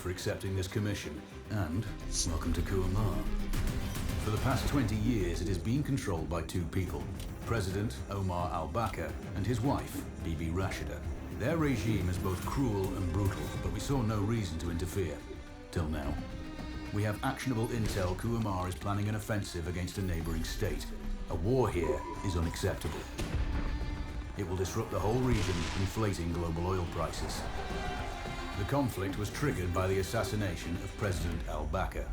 for accepting this commission, and welcome to Kuamar. For the past 20 years, it has been controlled by two people, President Omar al-Bakr and his wife, Bibi Rashida. Their regime is both cruel and brutal, but we saw no reason to interfere, till now. We have actionable intel Kuamar is planning an offensive against a neighboring state. A war here is unacceptable. It will disrupt the whole region, inflating global oil prices. The conflict was triggered by the assassination of President al-Bakr.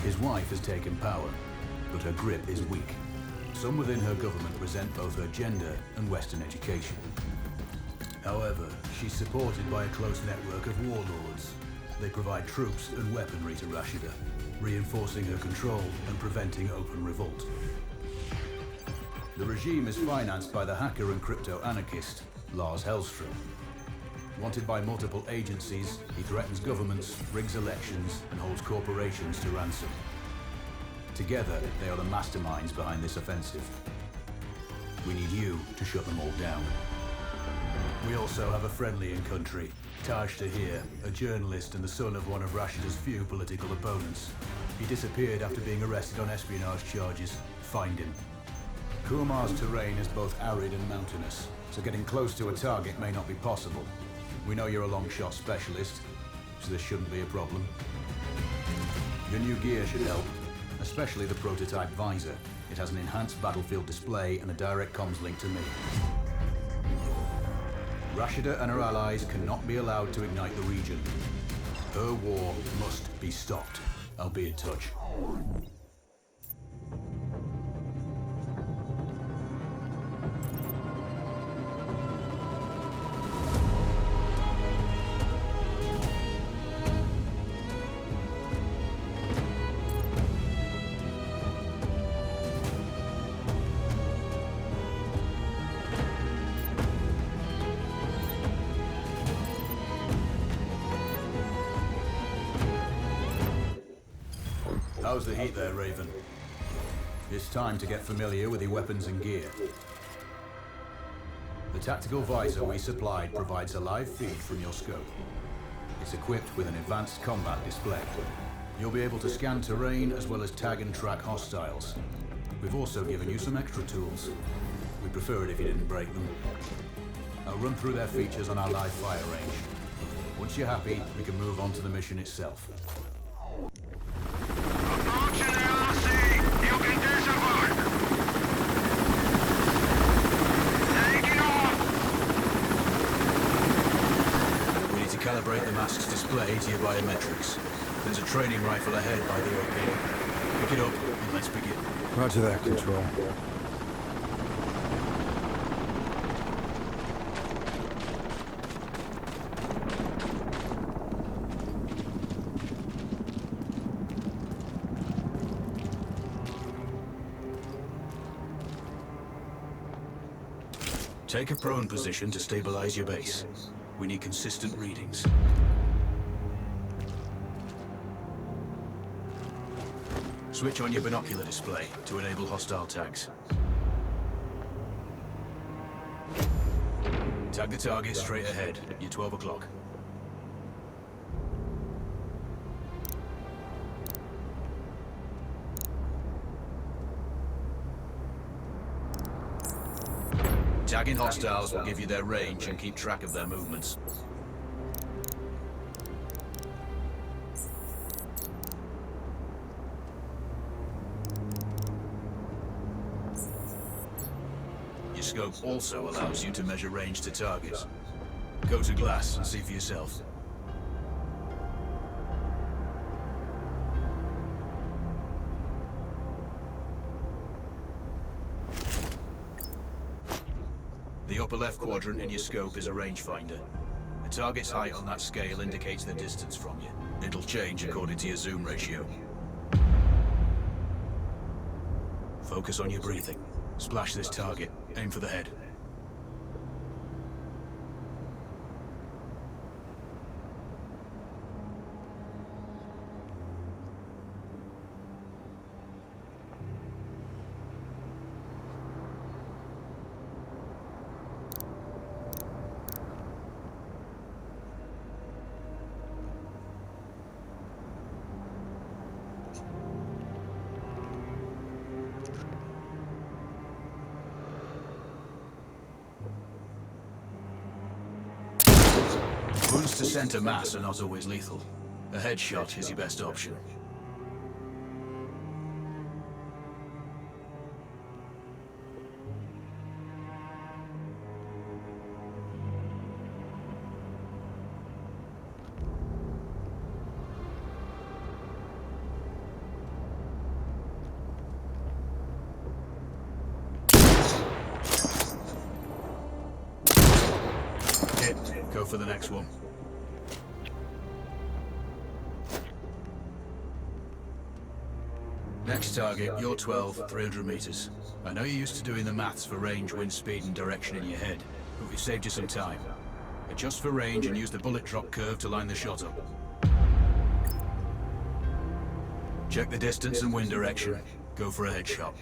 His wife has taken power, but her grip is weak. Some within her government resent both her gender and Western education. However, she's supported by a close network of warlords. They provide troops and weaponry to Rashida, reinforcing her control and preventing open revolt. The regime is financed by the hacker and crypto-anarchist, Lars Hellstrom. Wanted by multiple agencies, he threatens governments, rigs elections, and holds corporations to ransom. Together, they are the masterminds behind this offensive. We need you to shut them all down. We also have a friendly in country, Taj Tahir, a journalist and the son of one of Rashida's few political opponents. He disappeared after being arrested on espionage charges. Find him. Kuamar's terrain is both arid and mountainous, so getting close to a target may not be possible. We know you're a long shot specialist, so this shouldn't be a problem. Your new gear should help, especially the prototype visor. It has an enhanced battlefield display and a direct comms link to me. Rashida and her allies cannot be allowed to ignite the region. Her war must be stopped. I'll be in touch. How's the heat there, Raven? It's time to get familiar with your weapons and gear. The tactical visor we supplied provides a live feed from your scope. It's equipped with an advanced combat display. You'll be able to scan terrain as well as tag and track hostiles. We've also given you some extra tools. We'd prefer it if you didn't break them. I'll run through their features on our live fire range. Once you're happy, we can move on to the mission itself. Calibrate the mask's display to your biometrics. There's a training rifle ahead by the OP. Pick it up and let's begin. Roger that, Control. Take a prone position to stabilize your base. We need consistent readings. Switch on your binocular display to enable hostile tags. Tag the target straight ahead, you're 12 o'clock. Tagging hostiles will give you their range and keep track of their movements. Your scope also allows you to measure range to targets. Go to glass and see for yourself. The upper left quadrant in your scope is a rangefinder. The target's height on that scale indicates the distance from you. It'll change according to your zoom ratio. Focus on your breathing. Splash this target. Aim for the head. Bullets to center mass are not always lethal. A headshot is your best option. Go for the next one. Next target, you're 12, 300 meters. I know you're used to doing the maths for range, wind speed and direction in your head, but we've saved you some time. Adjust for range and use the bullet drop curve to line the shot up. Check the distance and wind direction. Go for a headshot.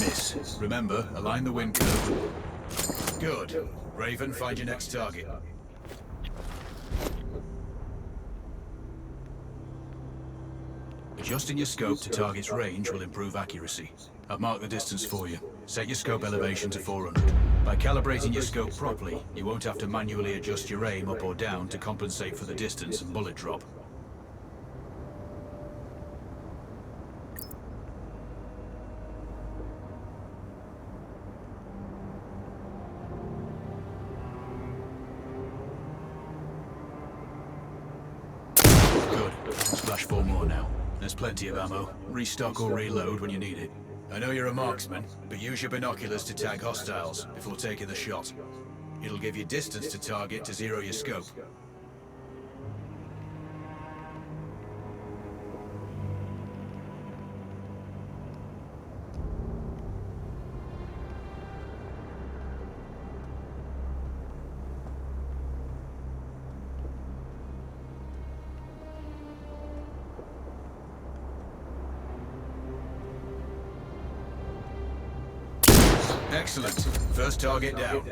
Miss. Remember, align the wind curve. Good. Raven, find your next target. Adjusting your scope to target's range will improve accuracy. I've marked the distance for you. Set your scope elevation to 400. By calibrating your scope properly, you won't have to manually adjust your aim up or down to compensate for the distance and bullet drop. Splash 4 more now. There's plenty of ammo. Restock or reload when you need it. I know you're a marksman, but use your binoculars to tag hostiles before taking the shot. It'll give you distance to target to zero your scope. Excellent. First target down.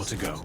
To go.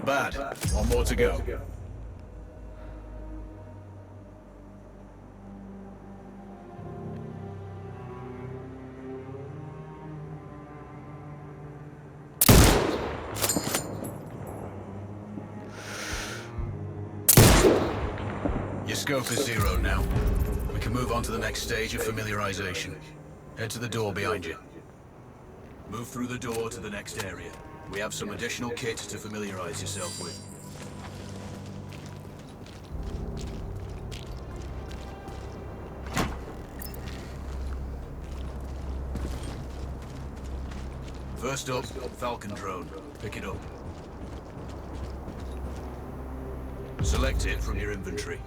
Bad. One more to go. scope is zeroed now. We can move on to the next stage of familiarization. Head to the door behind you. Move through the door to the next area. We have some additional kit to familiarize yourself with. First up, Falcon drone. Pick it up. Select it from your inventory.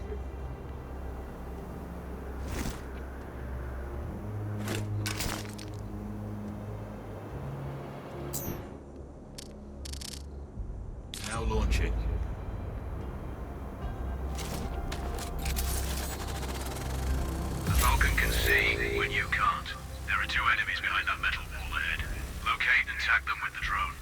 Now launch it. The Falcon can see when you can't. There are two enemies behind that metal wall ahead. Locate and tag them with the drone.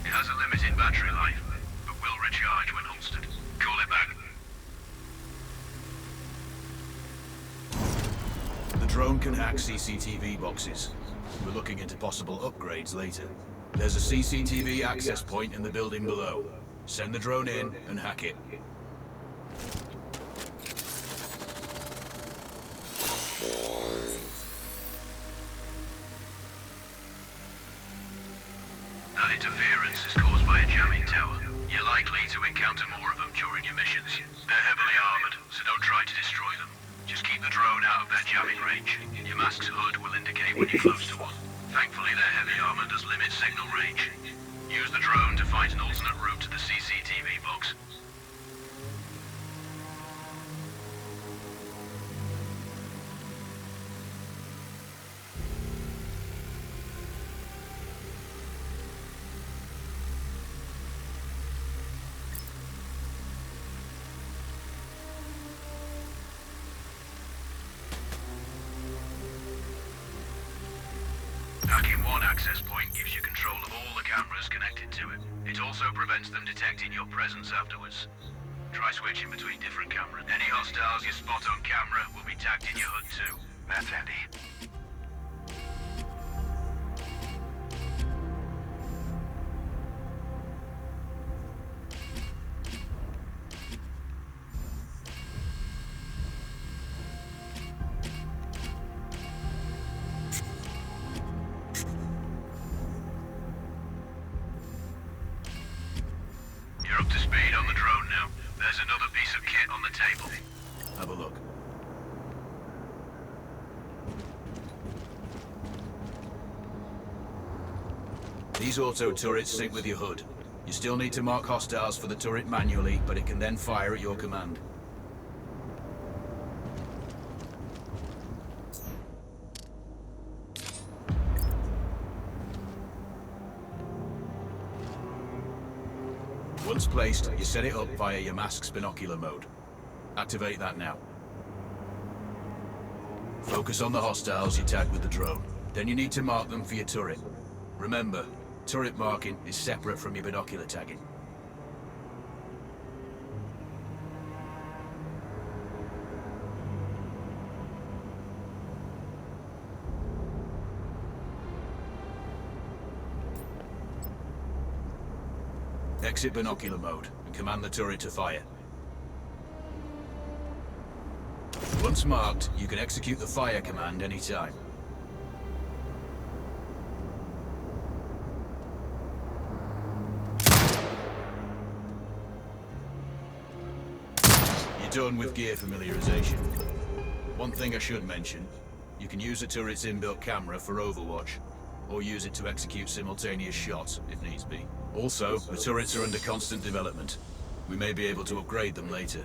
Has a limited battery life, but will recharge when holstered. Call it back. The drone can hack CCTV boxes. We're looking into possible upgrades later. There's a CCTV access point in the building below. Send the drone in and hack it. That interference is caused by a jamming tower. You're likely to encounter more of them during your missions. They're heavily armored, so don't try to destroy them. Just keep the drone out of their jamming range. Your mask's hood will indicate when you're close to one. Thankfully, their heavy armor does limit signal range. Use the drone to find an alternate route to the CCTV box. Hacking one access point gives you control of all the cameras connected to it. It also prevents them detecting your presence afterwards. Try switching between different cameras. Any hostiles you spot on camera will be tagged in your HUD too. That's handy. You're up to speed on the drone now. There's another piece of kit on the table. Have a look. These auto turrets sync with your HUD. You still need to mark hostiles for the turret manually, but it can then fire at your command. Once placed, you set it up via your mask's binocular mode. Activate that now. Focus on the hostiles you tag with the drone. Then you need to mark them for your turret. Remember, turret marking is separate from your binocular tagging. Exit binocular mode and command the turret to fire. Once marked, you can execute the fire command anytime. You're done with gear familiarization. One thing I should mention, you can use the turret's inbuilt camera for overwatch, or use it to execute simultaneous shots if needs be. Also, the turrets are under constant development. We may be able to upgrade them later.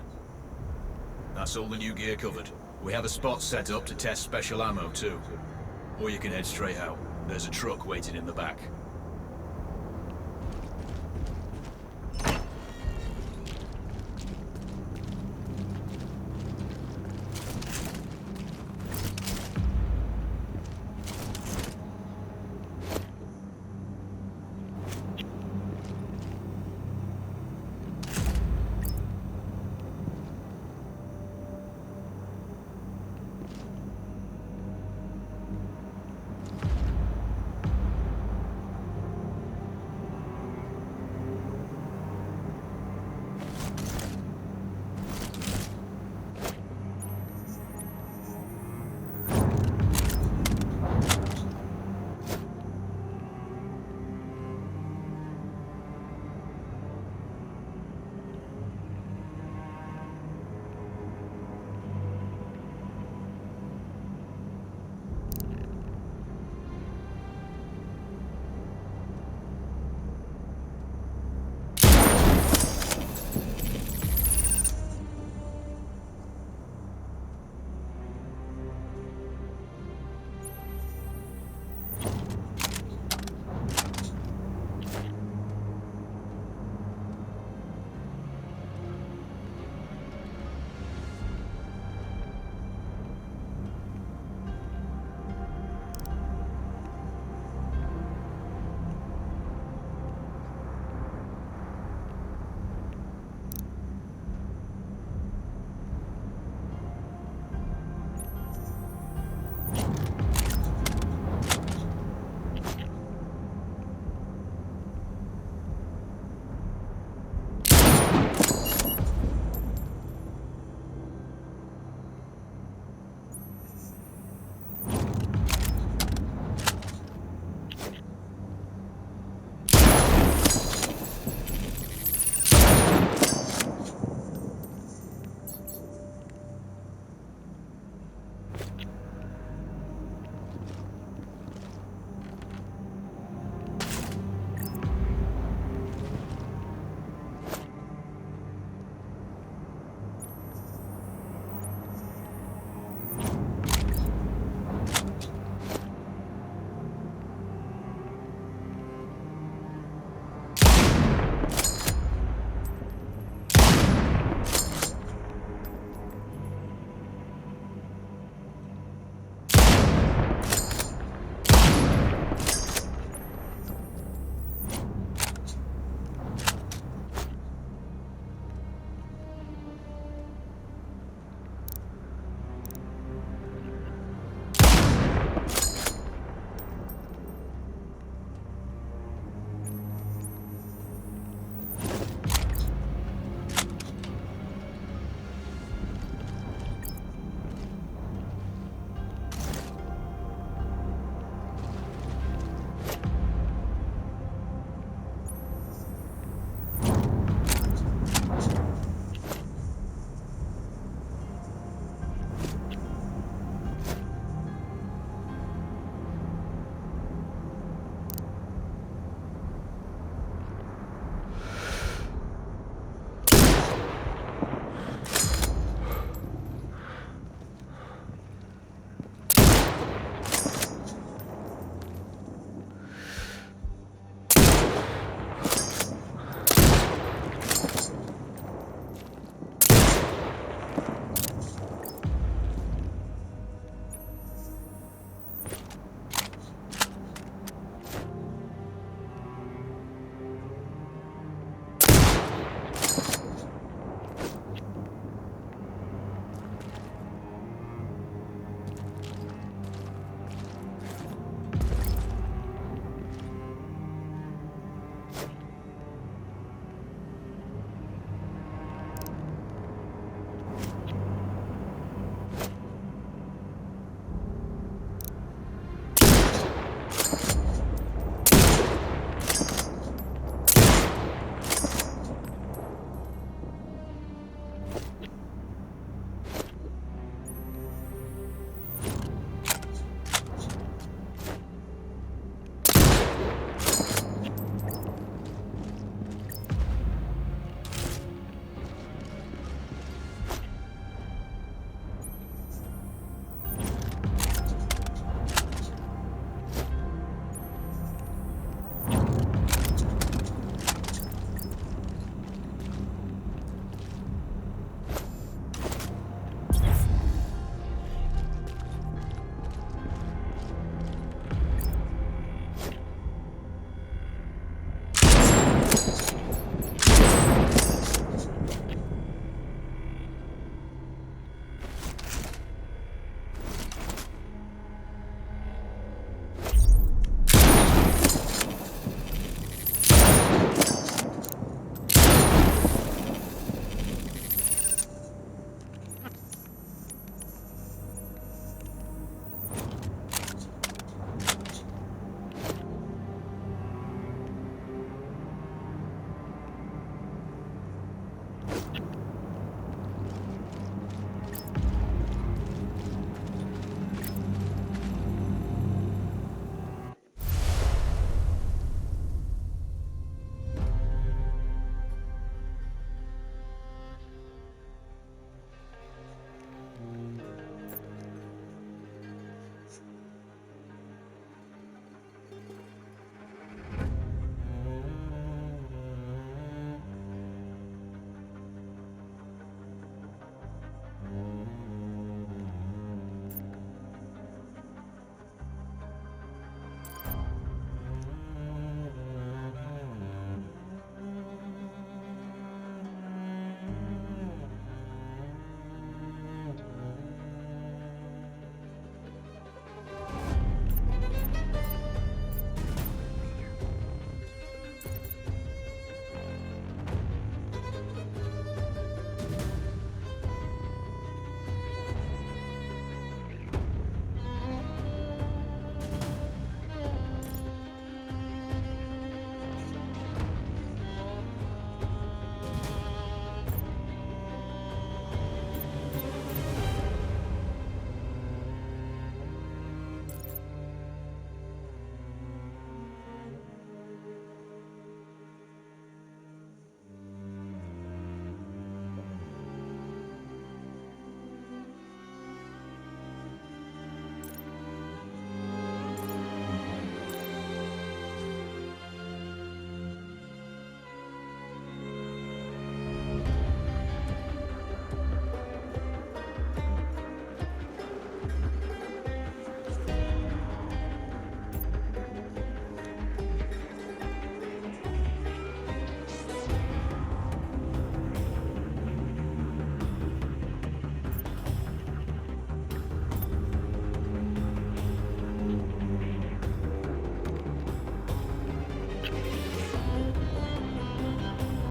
That's all the new gear covered. We have a spot set up to test special ammo too. Or you can head straight out. There's a truck waiting in the back.